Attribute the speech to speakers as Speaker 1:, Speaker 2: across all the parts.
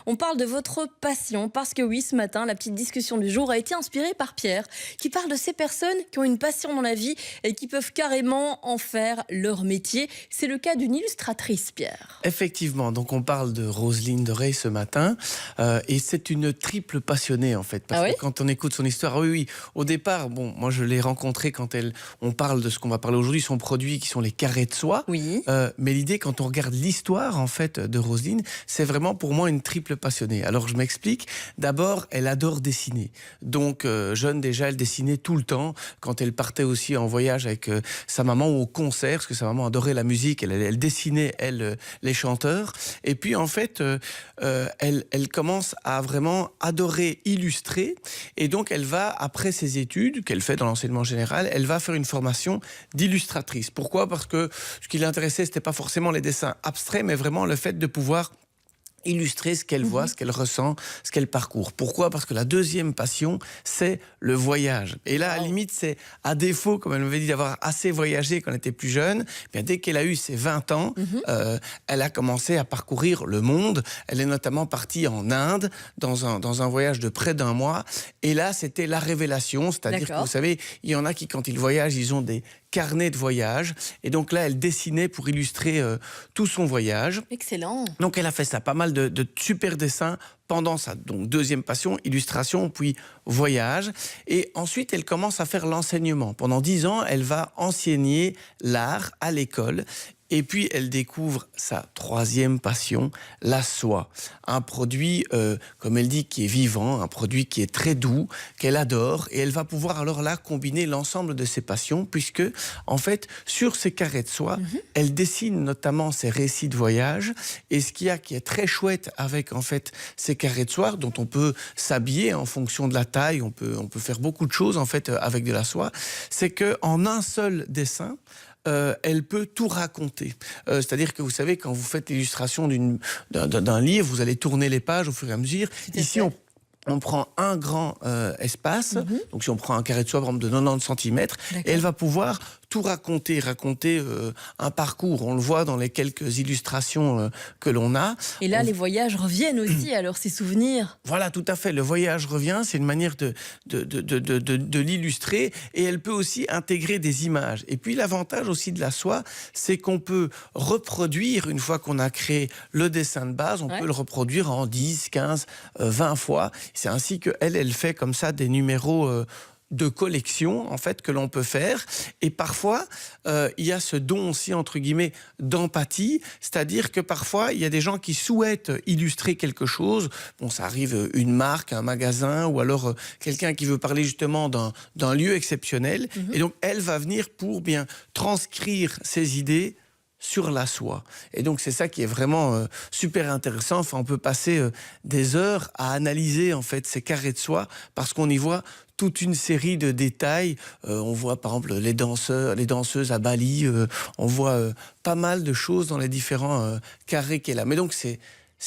Speaker 1: On parle de votre passion parce que oui, ce matin, la petite discussion du jour a été inspirée par Pierre qui parle de ces personnes qui ont une passion dans la vie et qui peuvent carrément en faire leur métier. C'est le cas d'une illustratrice, Pierre.
Speaker 2: Effectivement, donc on parle de Roselyne de Rey ce matin et c'est une triple passionnée en fait, parce
Speaker 1: Ah oui?
Speaker 2: que quand on écoute son histoire, oui, au départ, bon, moi je l'ai rencontrée quand on parle de ce qu'on va parler aujourd'hui, son produit qui sont les carrés de soie.
Speaker 1: Oui.
Speaker 2: Mais l'idée, quand on regarde l'histoire en fait de Roselyne, c'est vraiment pour moi une triple passionnée. Alors je m'explique. D'abord, elle adore dessiner. Donc jeune déjà, elle dessinait tout le temps. Quand elle partait aussi en voyage avec sa maman ou au concert, parce que sa maman adorait la musique, elle dessinait les chanteurs. Et puis en fait, elle commence à vraiment adorer illustrer. Et donc elle va, après ses études qu'elle fait dans l'enseignement général, elle va faire une formation d'illustratrice. Pourquoi? Parce que ce qui l'intéressait, c'était pas forcément les dessins abstraits, mais vraiment le fait de pouvoir illustrer ce qu'elle voit, ce qu'elle ressent, ce qu'elle parcourt. Pourquoi? Parce que la deuxième passion, c'est le voyage. Et là, à la limite, c'est à défaut, comme elle m'avait dit, d'avoir assez voyagé quand elle était plus jeune, bien, dès qu'elle a eu ses 20 ans, elle a commencé à parcourir le monde. Elle est notamment partie en Inde, dans un voyage de près d'un mois. Et là, c'était la révélation. C'est-à-dire que, vous savez, il y en a qui, quand ils voyagent, ils ont des carnets de voyage. Et donc là, elle dessinait pour illustrer tout son voyage.
Speaker 1: Excellent.
Speaker 2: Donc elle a fait ça, pas mal de super dessins pendant sa deuxième passion, illustration, puis voyage. Et ensuite, elle commence à faire l'enseignement. Pendant 10 ans, elle va enseigner l'art à l'école. Et puis, elle découvre sa troisième passion, la soie. Un produit, comme elle dit, qui est vivant, un produit qui est très doux, qu'elle adore. Et elle va pouvoir alors là combiner l'ensemble de ses passions, puisque, en fait, sur ces carrés de soie, elle dessine notamment ses récits de voyage. Et ce qu'il y a qui est très chouette avec, en fait, ces carrés de soie, dont on peut s'habiller en fonction de la taille, on peut faire beaucoup de choses, en fait, avec de la soie, c'est qu'en un seul dessin, elle peut tout raconter. C'est-à-dire que vous savez, quand vous faites l'illustration d'un livre, vous allez tourner les pages au fur et à mesure. Ici, on prend un grand espace, donc si on prend un carré de soie par exemple de 90 cm, et elle va pouvoir tout raconter un parcours. On le voit dans les quelques illustrations que l'on a.
Speaker 1: Et là, les voyages reviennent aussi, alors ces souvenirs.
Speaker 2: Voilà, tout à fait. Le voyage revient, c'est une manière de l'illustrer, et elle peut aussi intégrer des images. Et puis l'avantage aussi de la soie, c'est qu'on peut reproduire, une fois qu'on a créé le dessin de base, on peut le reproduire en 10, 15, 20 fois. C'est ainsi qu'elle fait comme ça des numéros de collection, en fait, que l'on peut faire. Et parfois, il y a ce don aussi, entre guillemets, d'empathie. C'est-à-dire que parfois, il y a des gens qui souhaitent illustrer quelque chose. Bon, ça arrive, une marque, un magasin, ou alors quelqu'un qui veut parler justement d'un lieu exceptionnel. Et donc, elle va venir pour bien transcrire ses idées sur la soie. Et donc c'est ça qui est vraiment super intéressant. Enfin, on peut passer des heures à analyser en fait ces carrés de soie, parce qu'on y voit toute une série de détails. On voit par exemple les danseuses à Bali. On voit pas mal de choses dans les différents carrés qu'elle a. Mais donc c'est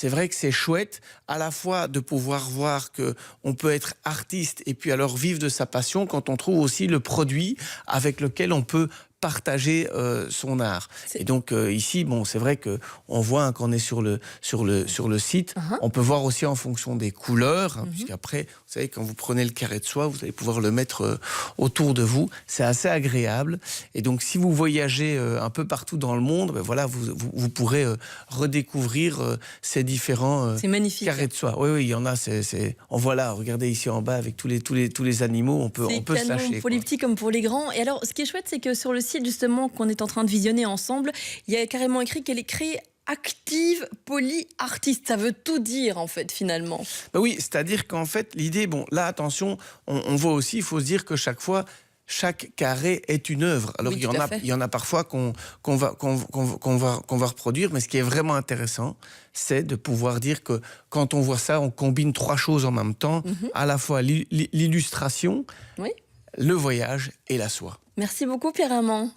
Speaker 2: vrai que c'est chouette à la fois de pouvoir voir que on peut être artiste et puis alors vivre de sa passion, quand on trouve aussi le produit avec lequel on peut partager son art. Et donc ici, bon, c'est vrai que on voit qu'on est sur le site. On peut voir aussi en fonction des couleurs, puisqu'après, vous savez, quand vous prenez le carré de soie, vous allez pouvoir le mettre autour de vous. C'est assez agréable. Et donc, si vous voyagez un peu partout dans le monde, ben voilà, vous pourrez redécouvrir ces différents carrés de soie. Oui, il y en a. On voit là, regardez ici en bas avec tous les animaux, on peut se lâcher.
Speaker 1: Pour les petits comme pour les grands. Et alors, ce qui est chouette, c'est que sur le site justement qu'on est en train de visionner ensemble, il y a carrément écrit qu'elle est créée active polyartiste. Ça veut tout dire en fait finalement.
Speaker 2: Ben oui, c'est-à-dire qu'en fait l'idée, bon là attention, on voit aussi, il faut se dire que chaque carré est une œuvre. Alors
Speaker 1: oui,
Speaker 2: il y en a parfois qu'on va reproduire, mais ce qui est vraiment intéressant, c'est de pouvoir dire que quand on voit ça, on combine 3 choses en même temps, à la fois l'illustration, le voyage et la soie.
Speaker 1: Merci beaucoup Pierre Amand.